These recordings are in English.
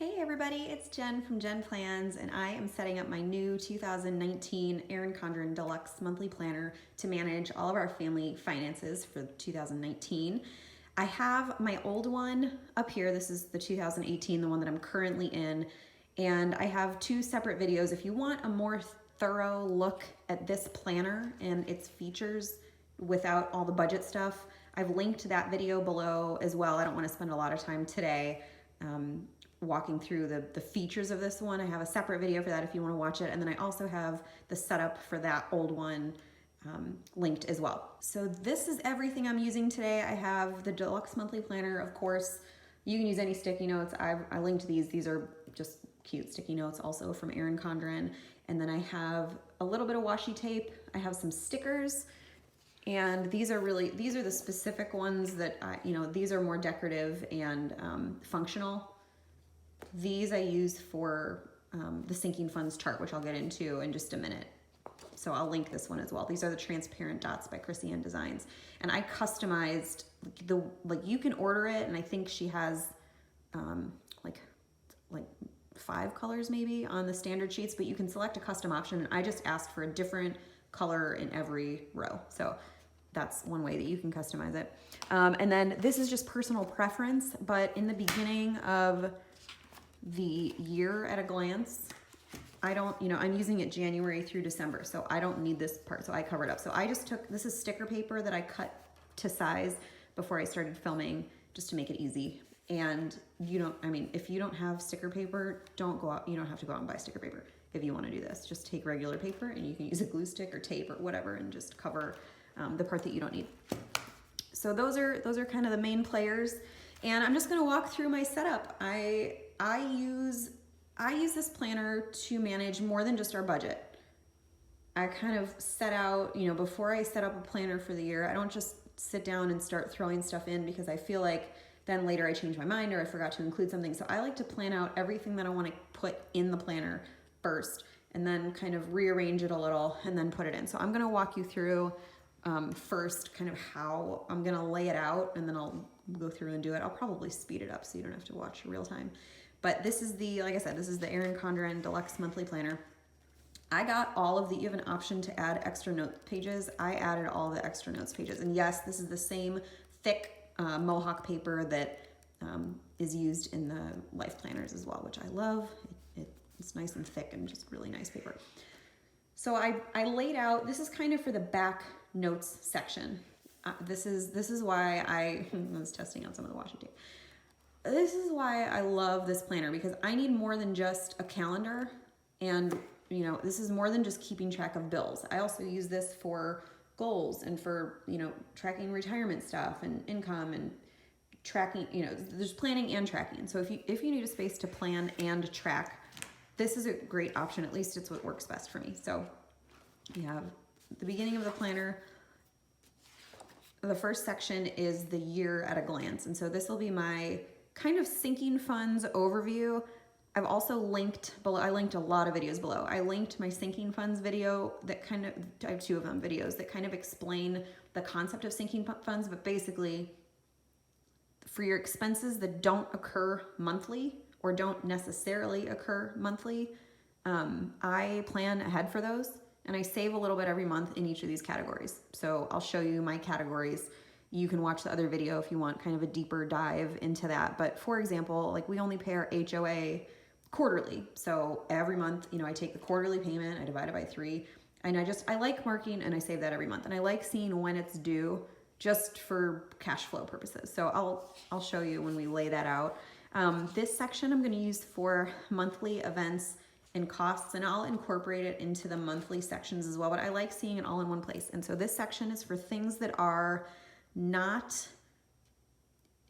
Hey everybody, it's Jen from JenPlans, and I am setting up my new 2019 Erin Condren Deluxe monthly planner to manage all of our family finances for 2019. I have my old one up here. This is the 2018, the one that I'm currently in, and I have two separate videos. If you want a more thorough look at this planner and its features without all the budget stuff, I've linked that video below as well. I don't want to spend a lot of time today walking through the features of this one. I have a separate video for that if you want to watch it. And then I also have the setup for that old one linked as well. So this is everything I'm using today. I have the Deluxe monthly planner, of course. You can use any sticky notes. I linked these. These are just cute sticky notes also from Erin Condren. And then I have a little bit of washi tape. I have some stickers. And these are the specific ones that these are more decorative and functional. These I use for the sinking funds chart, which I'll get into in just a minute. So I'll link this one as well. These are the transparent dots by Krissyanne Designs. And I customized you can order it, and I think she has like 5 colors maybe on the standard sheets, but you can select a custom option. And I just asked for a different color in every row. So that's one way that you can customize it. And then this is just personal preference, but in the beginning of the year at a glance, I'm using it January through December, so I don't need this part, so I covered up. So I just this is sticker paper that I cut to size before I started filming just to make it easy. And if you don't have sticker paper, don't go out, you don't have to go out and buy sticker paper if you want to do this. Just take regular paper and you can use a glue stick or tape or whatever and just cover the part that you don't need. So those are kind of the main players. And I'm just going to walk through my setup. I use this planner to manage more than just our budget. I kind of set out, before I set up a planner for the year, I don't just sit down and start throwing stuff in because I feel like then later I change my mind or I forgot to include something. So I like to plan out everything that I want to put in the planner first and then kind of rearrange it a little and then put it in. So I'm going to walk you through first kind of how I'm going to lay it out, and then I'll go through and do it. I'll probably speed it up so you don't have to watch real time. But this is like I said, this is the Erin Condren Deluxe monthly planner. I got all of you have an option to add extra note pages. I added all the extra notes pages. And yes, this is the same thick Mohawk paper that is used in the life planners as well, which I love. It's nice and thick and just really nice paper. So I laid out, this is kind of for the back notes section. This is why I was testing out some of the washi tape. This is why I love this planner, because I need more than just a calendar, and this is more than just keeping track of bills. I also use this for goals and for tracking retirement stuff and income and tracking. There's planning and tracking. So if you need a space to plan and track, this is a great option. At least it's what works best for me. So you have the beginning of the planner. The first section is the year at a glance, and so this will be my kind of sinking funds overview. I've also linked below, I linked a lot of videos below. I linked my sinking funds video that I have 2 of them, videos that kind of explain the concept of sinking funds, but basically for your expenses that don't occur monthly or don't necessarily occur monthly, I plan ahead for those, and I save a little bit every month in each of these categories. So I'll show you my categories. You can watch the other video if you want kind of a deeper dive into that. But for example, we only pay our HOA quarterly. So every month, I take the quarterly payment, I divide it by 3, and I like marking, and I save that every month. And I like seeing when it's due just for cash flow purposes. So I'll show you when we lay that out. This section I'm going to use for monthly events and costs, and I'll incorporate it into the monthly sections as well. But I like seeing it all in one place. And so this section is for things that are not,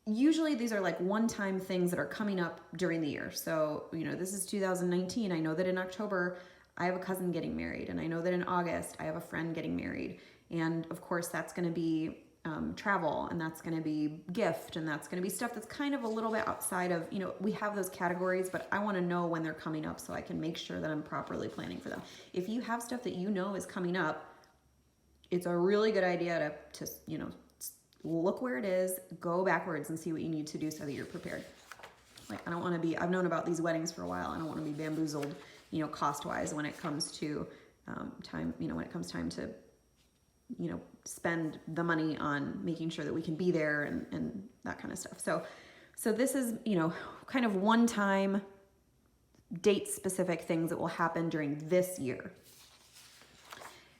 usually these are like one-time things that are coming up during the year. So, this is 2019. I know that in October, I have a cousin getting married, and I know that in August, I have a friend getting married. And of course, that's going to be travel, and that's going to be gift, and that's going to be stuff that's kind of a little bit outside of, we have those categories, but I want to know when they're coming up so I can make sure that I'm properly planning for them. If you have stuff that is coming up, it's a really good idea to look where it is, go backwards and see what you need to do so that you're prepared. like, I don't want to be, I've known about these weddings for a while. I don't want to be bamboozled, cost-wise when it comes to time, when it comes time to, spend the money on making sure that we can be there and that kind of stuff. So this is, kind of one-time date-specific things that will happen during this year.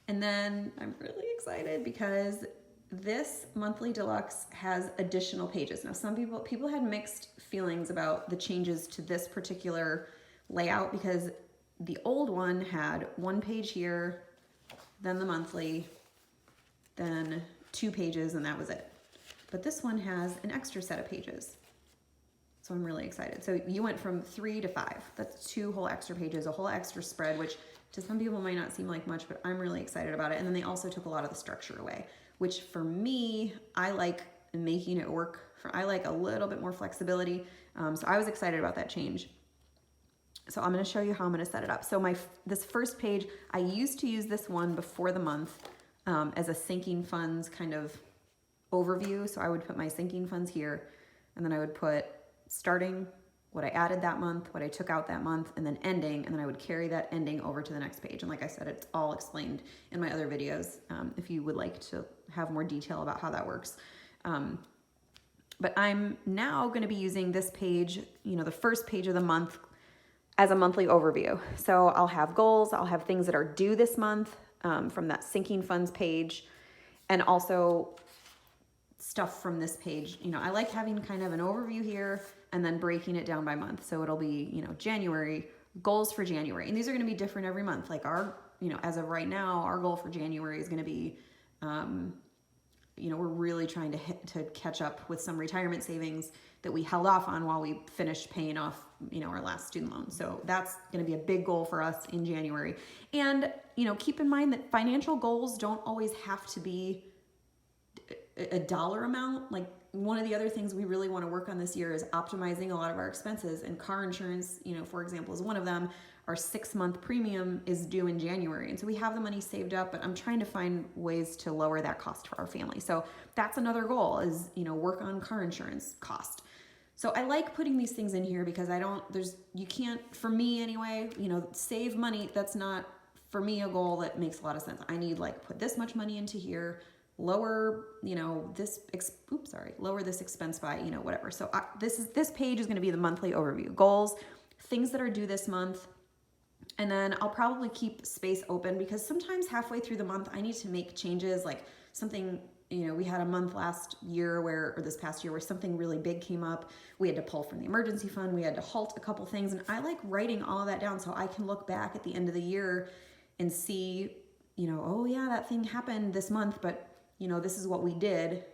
And then I'm really excited because this monthly deluxe has additional pages. Now, some people had mixed feelings about the changes to this particular layout because the old one had one page here, then the monthly, then 2 pages, and that was it. But this one has an extra set of pages. So I'm really excited. So you went from 3 to 5. That's 2 whole extra pages, a whole extra spread, which to some people might not seem like much, but I'm really excited about it. And then they also took a lot of the structure away, which for me, I like making it work. I like a little bit more flexibility. So I was excited about that change. So I'm going to show you how I'm going to set it up. So this first page, I used to use this one before the month as a sinking funds kind of overview. So I would put my sinking funds here, and then I would put starting, what I added that month, what I took out that month, and then ending, and then I would carry that ending over to the next page. And like I said, it's all explained in my other videos if you would like to have more detail about how that works. But I'm now going to be using this page, the first page of the month, as a monthly overview. So I'll have goals, I'll have things that are due this month from that sinking funds page, and also stuff from this page. I like having kind of an overview here and then breaking it down by month. So it'll be, January, goals for January. And these are going to be different every month. Like as of right now, our goal for January is going to be, we're really trying to catch up with some retirement savings that we held off on while we finished paying off, our last student loan. So that's going to be a big goal for us in January. And, keep in mind that financial goals don't always have to be a dollar amount. Like, one of the other things we really want to work on this year is optimizing a lot of our expenses, and car insurance, for example, is one of them. Our 6-month premium is due in January. And so we have the money saved up, but I'm trying to find ways to lower that cost for our family. So that's another goal is, work on car insurance cost. So I like putting these things in here because you can't, for me anyway, save money. That's not, for me, a goal that makes a lot of sense. I need put this much money into here, lower, lower this expense by, whatever. So this page is going to be the monthly overview, goals, things that are due this month. And then I'll probably keep space open because sometimes halfway through the month, I need to make changes, like something, we had a month last year or this past year where something really big came up. We had to pull from the emergency fund. We had to halt a couple things. And I like writing all of that down so I can look back at the end of the year and see, oh yeah, that thing happened this month, but this is what we did,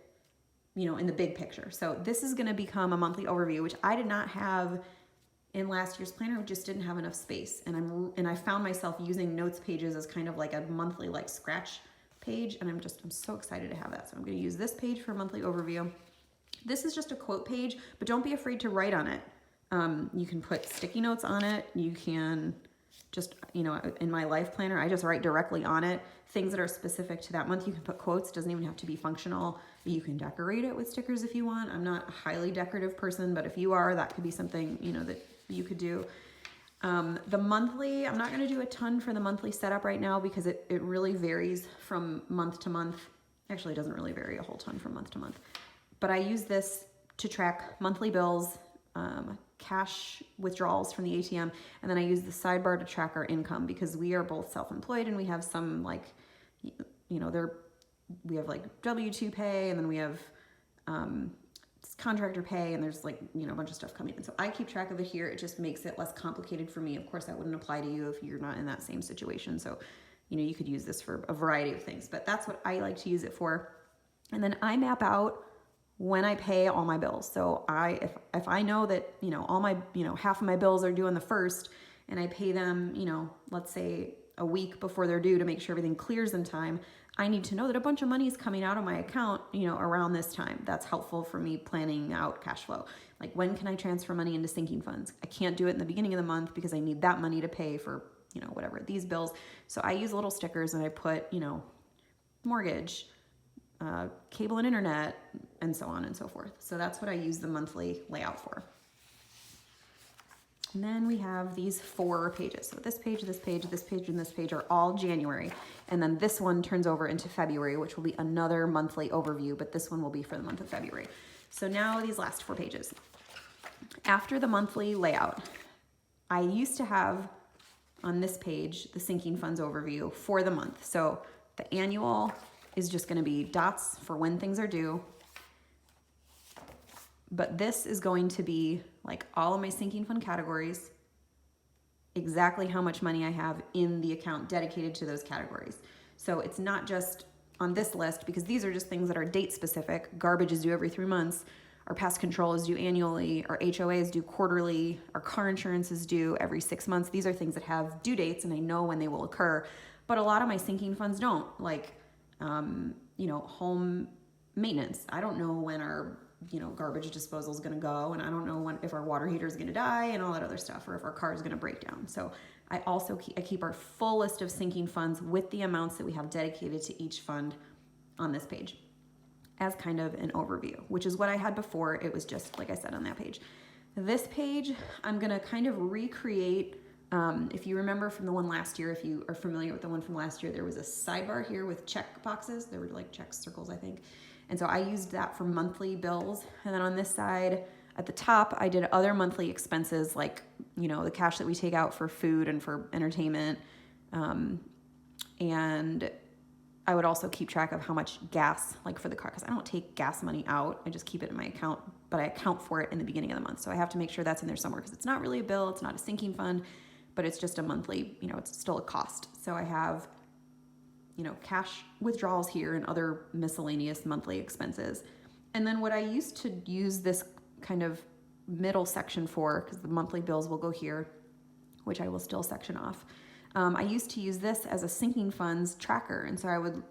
in the big picture. So this is going to become a monthly overview, which I did not have in last year's planner. We just didn't have enough space. And I found myself using notes pages as kind of like a monthly scratch page. And I'm so excited to have that. So I'm going to use this page for a monthly overview. This is just a quote page, but don't be afraid to write on it. You can put sticky notes on it. You can just, in my life planner, I just write directly on it. Things that are specific to that month, you can put quotes. It doesn't even have to be functional. You can decorate it with stickers if you want. I'm not a highly decorative person, but if you are, that could be something, that you could do. The monthly, I'm not going to do a ton for the monthly setup right now because it really varies from month to month. Actually, it doesn't really vary a whole ton from month to month. But I use this to track monthly bills, cash withdrawals from the ATM, and then I use the sidebar to track our income because we are both self-employed and we have some we have W-2 pay, and then we have contractor pay, and there's a bunch of stuff coming in. So I keep track of it here. It just makes it less complicated for me. Of course, that wouldn't apply to you if you're not in that same situation. So, you could use this for a variety of things, but that's what I like to use it for. And then I map out when I pay all my bills. So if I know that, all my, half of my bills are due on the 1st, and I pay them, let's say a week before they're due to make sure everything clears in time, I need to know that a bunch of money is coming out of my account, around this time. That's helpful for me planning out cash flow. Like, when can I transfer money into sinking funds? I can't do it in the beginning of the month because I need that money to pay for, whatever, these bills. So I use little stickers and I put, mortgage, cable and internet, and so on and so forth. So that's what I use the monthly layout for. And then we have these 4 pages. So this page, this page, this page, and this page are all January. And then this one turns over into February, which will be another monthly overview, but this one will be for the month of February. So now these last 4 pages. After the monthly layout, I used to have on this page the sinking funds overview for the month. So the annual is just going to be dots for when things are due. But this is going to be like all of my sinking fund categories, exactly how much money I have in the account dedicated to those categories. So it's not just on this list, because these are just things that are date specific. Garbage is due every 3 months. Our pest control is due annually. Our HOA is due quarterly. Our car insurance is due every 6 months. These are things that have due dates and I know when they will occur. But a lot of my sinking funds don't, like, home maintenance. I don't know when our garbage disposal is going to go, and I don't know if our water heater is going to die and all that other stuff, or if our car is going to break down. So I also keep our full list of sinking funds with the amounts that we have dedicated to each fund on this page as kind of an overview, which is what I had before. It was just like I said on that page. This page, I'm going to kind of recreate. If you remember from the one last year, if you are familiar with the one from last year, there was a sidebar here with check boxes. There were like check circles, I think. And so I used that for monthly bills. And then on this side, at the top, I did other monthly expenses, like, the cash that we take out for food and for entertainment. And I would also keep track of how much gas, like for the car, because I don't take gas money out. I just keep it in my account, but I account for it in the beginning of the month. So I have to make sure that's in there somewhere, because it's not really a bill. It's not a sinking fund, but it's just a monthly, it's still a cost. So I have cash withdrawals here and other miscellaneous monthly expenses. And then what I used to use this kind of middle section for, because the monthly bills will go here, which I will still section off. I used to use this as a sinking funds tracker. And so I would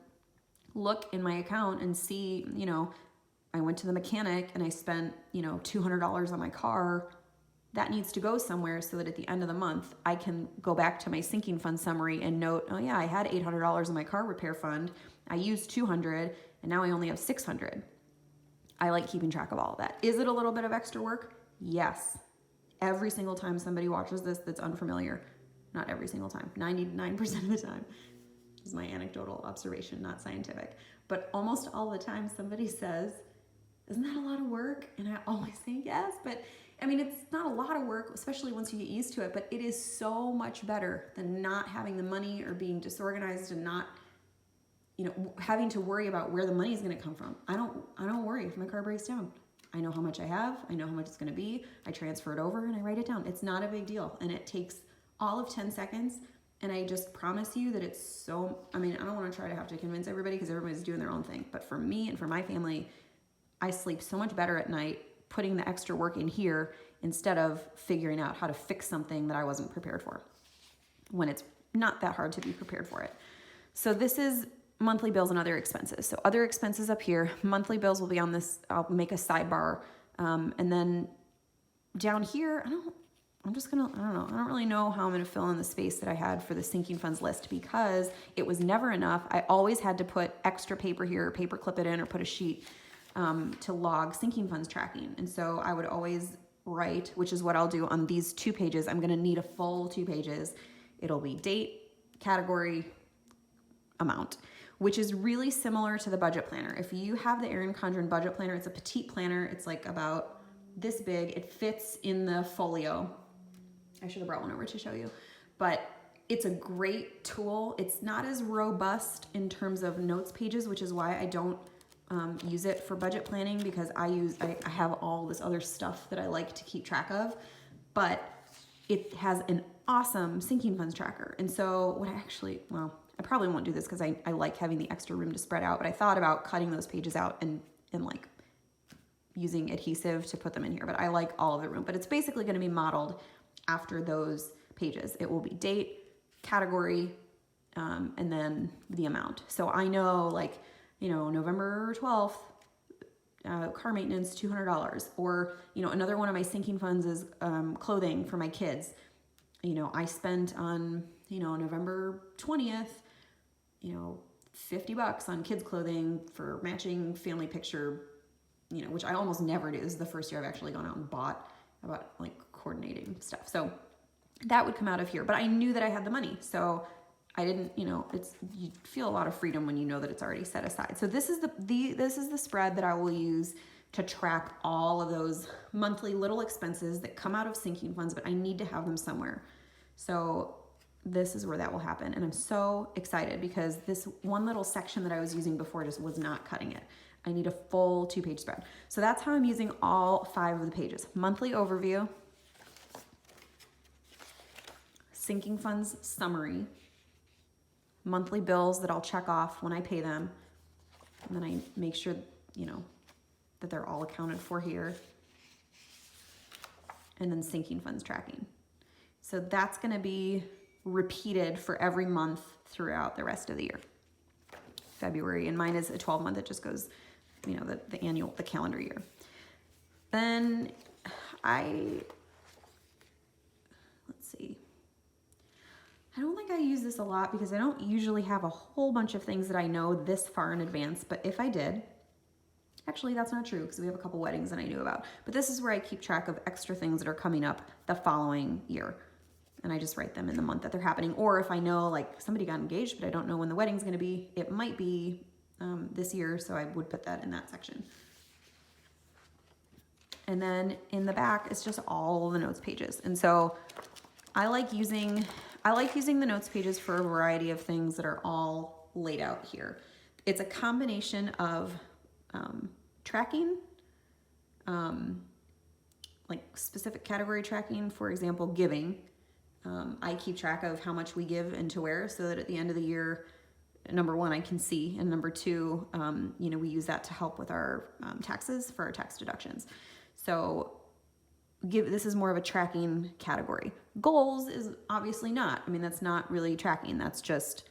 look in my account and see, I went to the mechanic and I spent, $200 on my car. That needs to go somewhere so that at the end of the month, I can go back to my sinking fund summary and note, oh yeah, I had $800 in my car repair fund. I used $200 and now I only have $600. I like keeping track of all of that. Is it a little bit of extra work? Yes. Every single time somebody watches this that's unfamiliar, not every single time, 99% of the time, this is my anecdotal observation, not scientific, but almost all the time somebody says, isn't that a lot of work? And I always say yes, but it's not a lot of work, especially once you get used to it, but it is so much better than not having the money or being disorganized and not, having to worry about where the money is going to come from. I don't worry if my car breaks down. I know how much I have. I know how much it's going to be. I transfer it over and I write it down. It's not a big deal. And it takes all of 10 seconds. And I just promise you that it's so, I don't want to try to have to convince everybody, because everybody's doing their own thing. But for me and for my family, I sleep so much better at night putting the extra work in here instead of figuring out how to fix something that I wasn't prepared for, when it's not that hard to be prepared for it. So this is monthly bills and other expenses. So other expenses up here, monthly bills will be on this. I'll make a sidebar. And then down here, I don't really know how I'm going to fill in the space that I had for the sinking funds list, because it was never enough. I always had to put extra paper here, or paper clip it in, or put a sheet to log sinking funds tracking. And so I would always write, which is what I'll do on these 2 pages. I'm going to need a full 2 pages. It'll be date, category, amount, which is really similar to the budget planner. If you have the Erin Condren budget planner, it's a petite planner. It's like about this big. It fits in the folio. I should have brought one over to show you, but it's a great tool. It's not as robust in terms of notes pages, which is why I don't use it for budget planning, because I have all this other stuff that I like to keep track of, but it has an awesome sinking funds tracker. And so I probably won't do this because I like having the extra room to spread out, but I thought about cutting those pages out and like using adhesive to put them in here, but I like all of the room. But it's basically going to be modeled after those pages. It will be date, category, and then the amount. So I know, November 12th, car maintenance, $200. Or, another one of my sinking funds is clothing for my kids. I spent on, November 20th, $50 on kids clothing for matching family picture, which I almost never do. This is the first year I've actually gone out and bought about like coordinating stuff. So that would come out of here, but I knew that I had the money. So I didn't, you feel a lot of freedom when you know that it's already set aside. So this is the spread that I will use to track all of those monthly little expenses that come out of sinking funds, but I need to have them somewhere. So this is where that will happen. And I'm so excited because this one little section that I was using before just was not cutting it. I need a full 2-page spread. So that's how I'm using all 5 of the pages. Monthly overview, sinking funds summary, monthly bills that I'll check off when I pay them. And then I make sure, that they're all accounted for here. And then sinking funds tracking. So that's going to be repeated for every month throughout the rest of the year. February, and mine is a 12-month. It just goes, the calendar year. Then let's see. I don't think I use this a lot because I don't usually have a whole bunch of things that I know this far in advance, but if I did, actually that's not true because we have a couple weddings that I knew about, but this is where I keep track of extra things that are coming up the following year. And I just write them in the month that they're happening. Or if I know like somebody got engaged, but I don't know when the wedding's gonna be, it might be this year, so I would put that in that section. And then in the back, it's just all the notes pages. And so I like using the notes pages for a variety of things that are all laid out here. It's a combination of tracking, like specific category tracking, for example, giving. I keep track of how much we give and to where, so that at the end of the year, number one, I can see, and number two, we use that to help with our taxes for our tax deductions. So this is more of a tracking category. Goals is obviously not. I mean, that's not really tracking. That's just,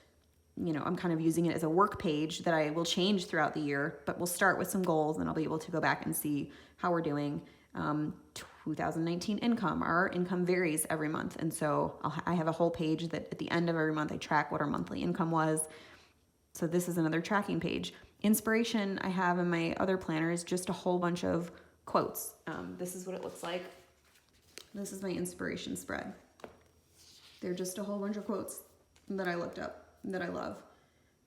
I'm kind of using it as a work page that I will change throughout the year, but we'll start with some goals and I'll be able to go back and see how we're doing. 2019 income. Our income varies every month. And so I have a whole page that at the end of every month, I track what our monthly income was. So this is another tracking page. Inspiration I have in my other planner is just a whole bunch of quotes. This is what it looks like. This is my inspiration spread. They're just a whole bunch of quotes that I looked up that I love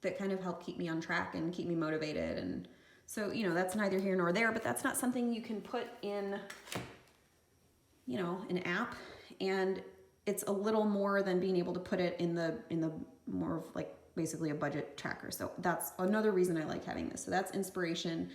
that kind of help keep me on track and keep me motivated. And so, that's neither here nor there, but that's not something you can put in, an app. And it's a little more than being able to put it in the more of like basically a budget tracker. So that's another reason I like having this. So that's inspiration.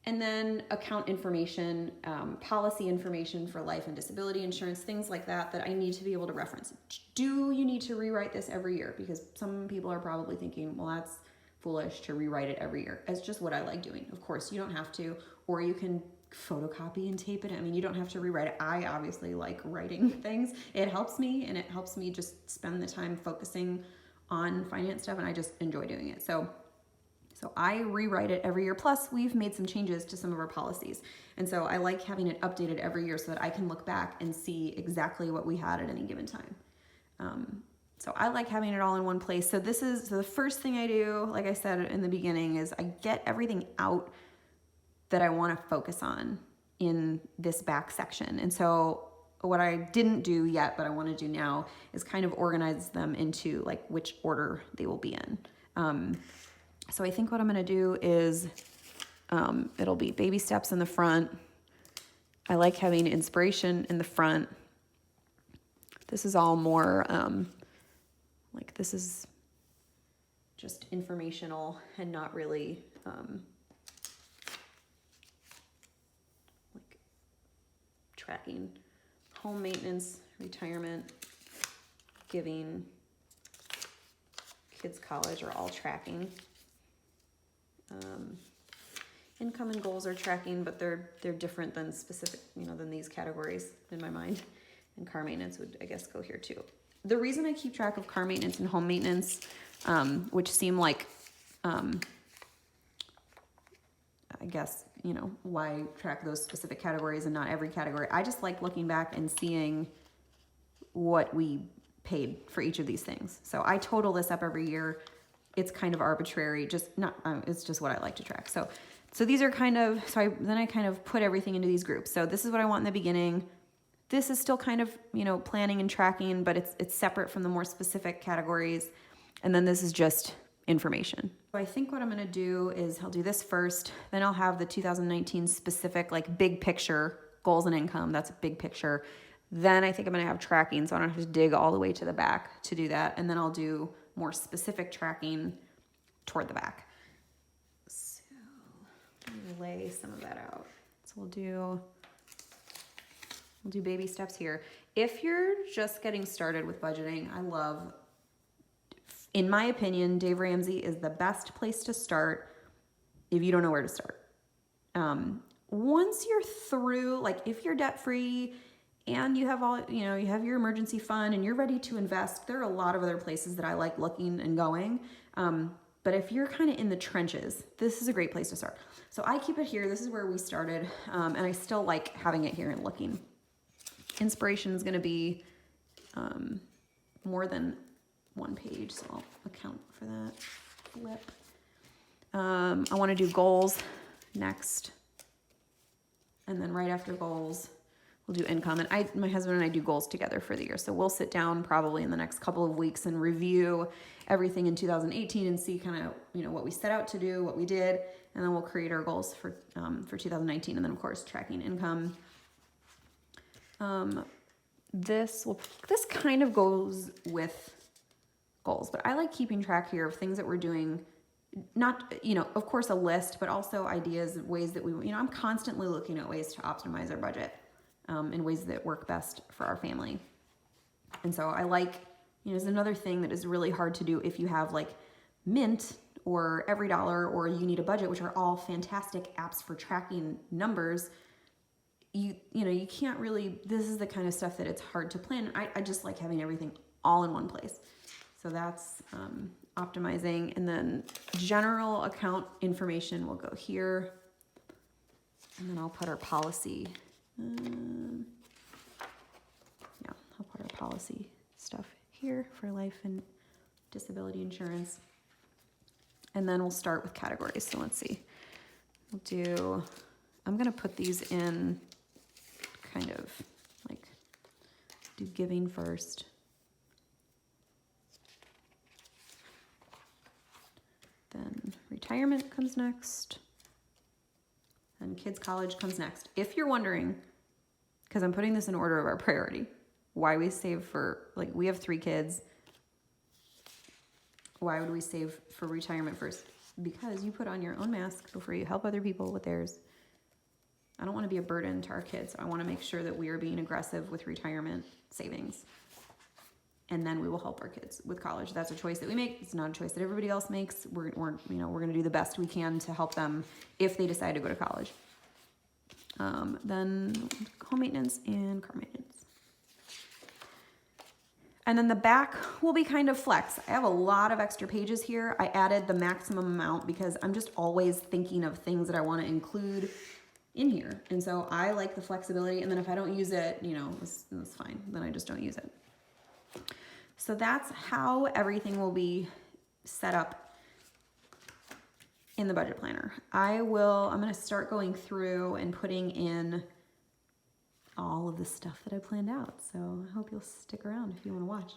And then account information, policy information for life and disability insurance, things like that I need to be able to reference. Do you need to rewrite this every year? Because some people are probably thinking, well, that's foolish to rewrite it every year. It's just what I like doing. Of course, you don't have to, or you can photocopy and tape it. I mean, you don't have to rewrite it. I obviously like writing things. It helps me, and it helps me just spend the time focusing on finance stuff, and I just enjoy doing it. So I rewrite it every year. Plus, we've made some changes to some of our policies. And so I like having it updated every year so that I can look back and see exactly what we had at any given time. So I like having it all in one place. So the first thing I do, like I said in the beginning, is I get everything out that I want to focus on in this back section. And so what I didn't do yet, but I want to do now, is kind of organize them into like which order they will be in. So I think what I'm going to do is it'll be baby steps in the front. I like having inspiration in the front. This is all more like this is just informational and not really like tracking. Home maintenance, retirement, giving, kids' college are all tracking. Income and goals are tracking, but they're different than specific, than these categories in my mind. And car maintenance would, I guess, go here too. The reason I keep track of car maintenance and home maintenance, which seem like, I guess, why track those specific categories and not every category. I just like looking back and seeing what we paid for each of these things. So I total this up every year. It's kind of arbitrary, it's just what I like to track. So these are then I kind of put everything into these groups. So this is what I want in the beginning. this is still kind of, planning and tracking, but it's separate from the more specific categories. And then this is just information. So I think what I'm going to do is I'll do this first, then I'll have the 2019 specific, like big picture goals and income. That's a big picture. Then I think I'm going to have tracking, so I don't have to dig all the way to the back to do that. And then I'll do more specific tracking toward the back. So let me lay some of that out. So we'll do baby steps here. If you're just getting started with budgeting, in my opinion, Dave Ramsey is the best place to start if you don't know where to start. Once you're through, like if you're debt free and you have you have your emergency fund and you're ready to invest, there are a lot of other places that I like looking and going. But if you're kind of in the trenches, this is a great place to start. So I keep it here. This is where we started. And I still like having it here and looking. Inspiration is going to be more than one page, so I'll account for that. Flip. I want to do goals next. And then right after goals, we'll do income. And my husband and I do goals together for the year. So we'll sit down probably in the next couple of weeks and review everything in 2018 and see kind of, what we set out to do, what we did, and then we'll create our goals for 2019. And then of course, tracking income. This kind of goes with goals, but I like keeping track here of things that we're doing, not, of course a list, but also ideas, ways that I'm constantly looking at ways to optimize our budget, in ways that work best for our family. And so I like, there's another thing that is really hard to do if you have like Mint or Every Dollar or You Need a Budget, which are all fantastic apps for tracking numbers. You can't really, this is the kind of stuff that it's hard to plan. I just like having everything all in one place. So that's optimizing. And then general account information will go here. And then I'll put our policy. I'll put our policy stuff here for life and disability insurance. And then we'll start with categories. So let's see. I'm going to put these in kind of like do giving first. Then retirement comes next. And kids' college comes next. If you're wondering, because I'm putting this in order of our priority, why we save for, we have 3 kids. Why would we save for retirement first? Because you put on your own mask before you help other people with theirs. I don't want to be a burden to our kids. I want to make sure that we are being aggressive with retirement savings. And then we will help our kids with college. That's a choice that we make. It's not a choice that everybody else makes. We're going to do the best we can to help them if they decide to go to college. Then home maintenance and car maintenance. And then the back will be kind of flex. I have a lot of extra pages here. I added the maximum amount because I'm just always thinking of things that I want to include in here. And so I like the flexibility. And then if I don't use it, that's fine. Then I just don't use it. So that's how everything will be set up in the budget planner. I'm going to start going through and putting in all of the stuff that I planned out. So I hope you'll stick around if you want to watch.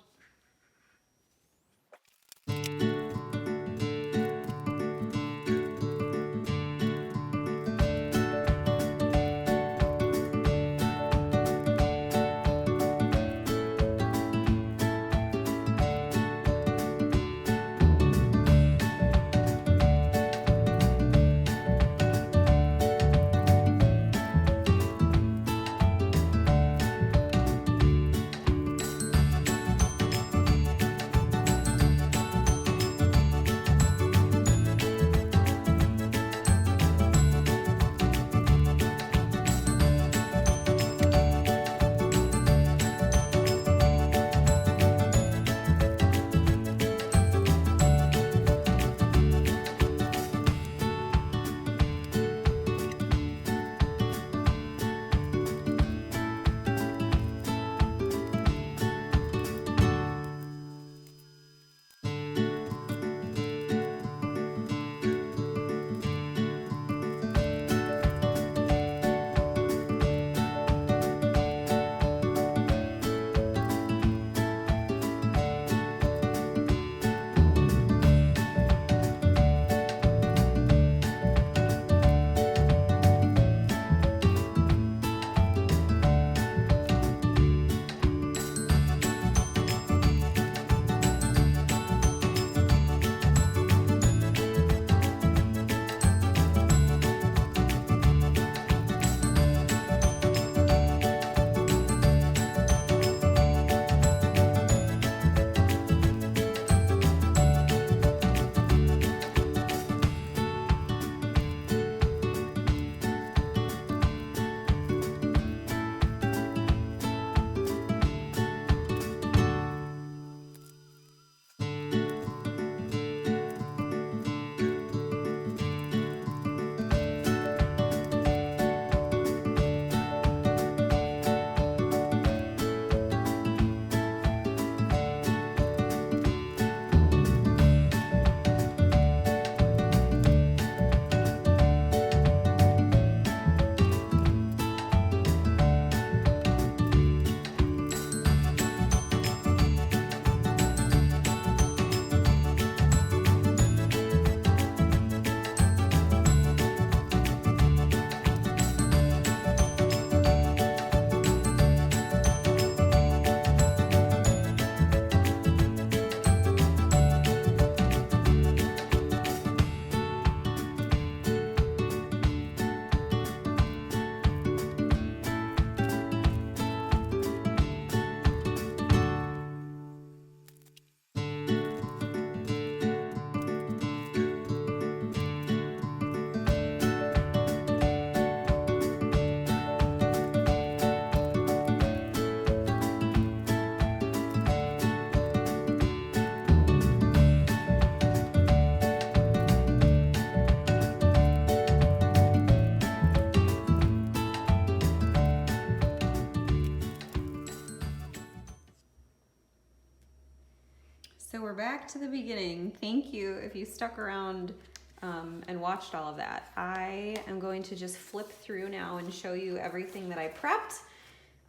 So we're back to the beginning. Thank you if you stuck around and watched all of that. I am going to just flip through now and show you everything that I prepped.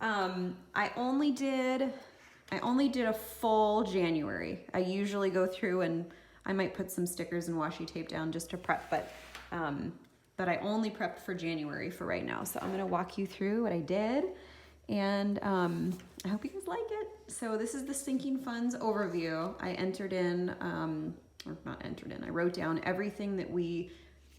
I only did a full January. I usually go through and I might put some stickers and washi tape down just to prep, but I only prepped for January for right now. So I'm gonna walk you through what I did, and I hope you guys like it. So this is the sinking funds overview. I entered in, or not entered in, I wrote down everything that we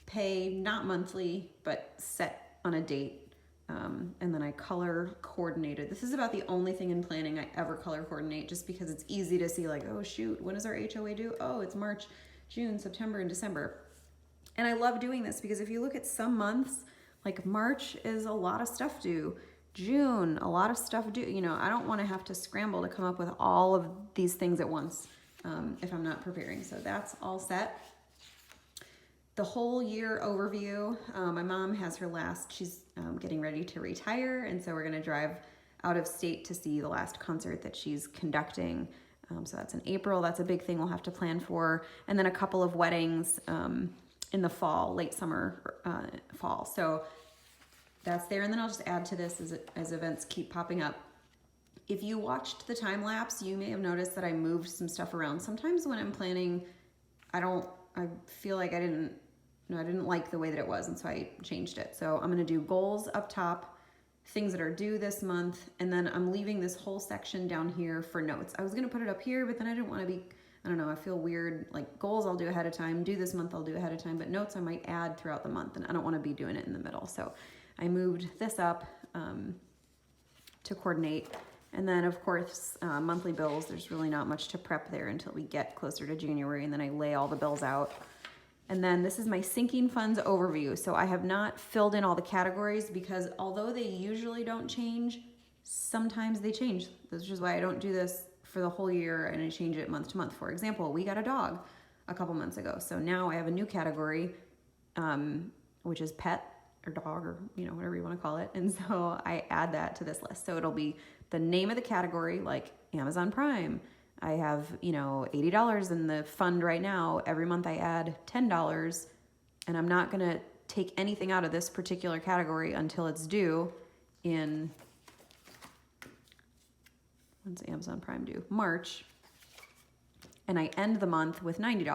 pay, not monthly, but set on a date. And then I color coordinated. This is about the only thing in planning I ever color coordinate, just because it's easy to see, like, oh shoot, when does our HOA due? Oh, it's March, June, September, and December. And I love doing this because if you look at some months, like March is a lot of stuff due. June, a lot of stuff due. You know, I don't want to have to scramble to come up with all of these things at once if I'm not preparing. So that's all set. The whole year overview. My mom has her last, she's getting ready to retire, and so we're gonna drive out of state to see the last concert that she's conducting. So that's in April. That's a big thing we'll have to plan for. And then a couple of weddings in the fall, late summer, fall. So that's there. And then I'll just add to this as events keep popping up. If you watched the time lapse, you may have noticed that I moved some stuff around. Sometimes when I'm planning, I feel like I didn't like the way that it was, and so I changed it. So I'm gonna do goals up top, things that are due this month, and then I'm leaving this whole section down here for notes. I was gonna put it up here, but then I didn't wanna be, I don't know, I feel weird, like goals I'll do ahead of time, due this month I'll do ahead of time, but notes I might add throughout the month, and I don't wanna be doing it in the middle. So I moved this up to coordinate. And then of course, monthly bills, there's really not much to prep there until we get closer to January, and then I lay all the bills out. And then this is my sinking funds overview. So I have not filled in all the categories because although they usually don't change, sometimes they change. This is why I don't do this for the whole year and I change it month to month. For example, we got a dog a couple months ago. So now I have a new category, which is pet or dog, or whatever you want to call it. And so I add that to this list. So it'll be the name of the category, like Amazon Prime. I have, $80 in the fund right now. Every month I add $10, and I'm not gonna take anything out of this particular category until it's due in, when's Amazon Prime due? March. And I end the month with $90,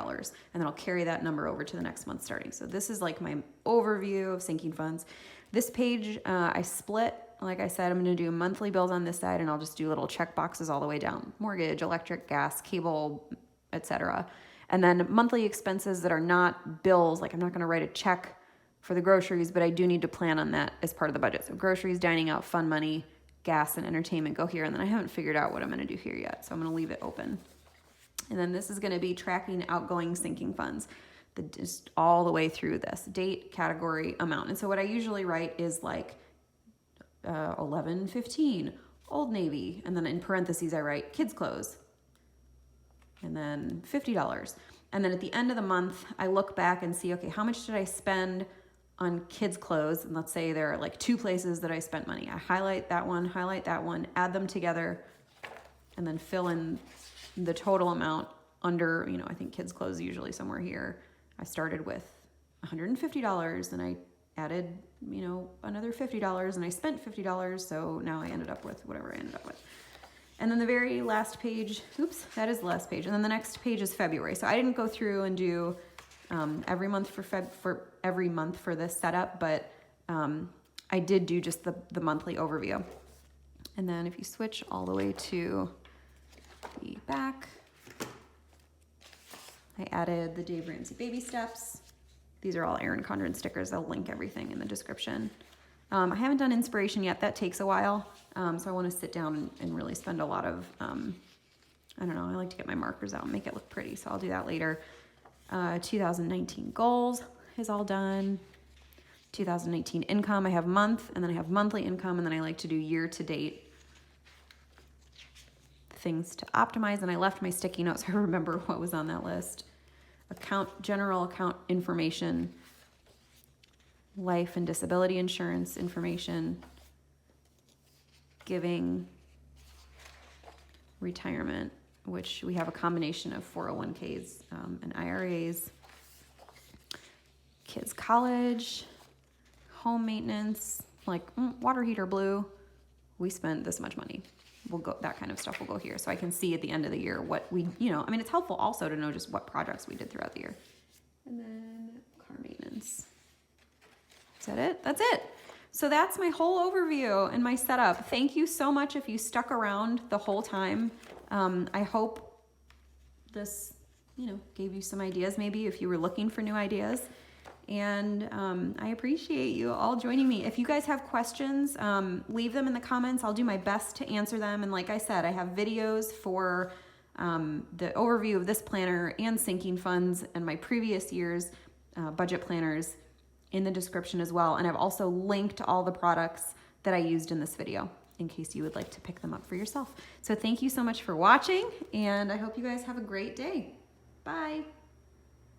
and then I'll carry that number over to the next month starting. So this is like my overview of sinking funds. This page I split. Like I said, I'm gonna do monthly bills on this side, and I'll just do little check boxes all the way down. Mortgage, electric, gas, cable, etc. And then monthly expenses that are not bills, like I'm not gonna write a check for the groceries, but I do need to plan on that as part of the budget. So groceries, dining out, fun money, gas, and entertainment go here. And then I haven't figured out what I'm gonna do here yet, so I'm gonna leave it open. And then this is gonna be tracking outgoing sinking funds, just all the way through this. Date, category, amount. And so what I usually write is like 11:15, Old Navy, and then in parentheses I write kids clothes, and then $50. And then at the end of the month, I look back and see, okay, how much did I spend on kids clothes? And let's say there are like 2 places that I spent money. I highlight that one, add them together, and then fill in the total amount under, I think kids clothes is usually somewhere here. I started with $150, and I added, another $50, and I spent $50, so now I ended up with whatever I ended up with. And then the very last page, that is the last page, and then the next page is February. So I didn't go through and do every month for every month for this setup, but I did do just the monthly overview. And then if you switch all the way to the back, I added the Dave Ramsey baby steps. These are all Erin Condren stickers. I'll link everything in the description. I haven't done inspiration yet. That takes a while. So I want to sit down and really spend a lot of, I like to get my markers out and make it look pretty. So I'll do that later. 2019 goals is all done. 2019 income, I have month, and then I have monthly income, and then I like to do year to date things to optimize. And I left my sticky notes so I remember what was on that list. General account information, life and disability insurance information, giving, retirement, which we have a combination of 401ks and IRAs, kids' college, home maintenance, like water heater blew, we spent this much money. We'll go, that kind of stuff will go here. So I can see at the end of the year what we, I mean, it's helpful also to know just what projects we did throughout the year. And then car maintenance. Is that it? That's it. So that's my whole overview and my setup. Thank you so much if you stuck around the whole time. I hope this, gave you some ideas maybe if you were looking for new ideas. And I appreciate you all joining me. If you guys have questions, leave them in the comments. I'll do my best to answer them. And like I said, I have videos for the overview of this planner and sinking funds and my previous year's budget planners in the description as well. And I've also linked all the products that I used in this video in case you would like to pick them up for yourself. So thank you so much for watching, and I hope you guys have a great day. Bye.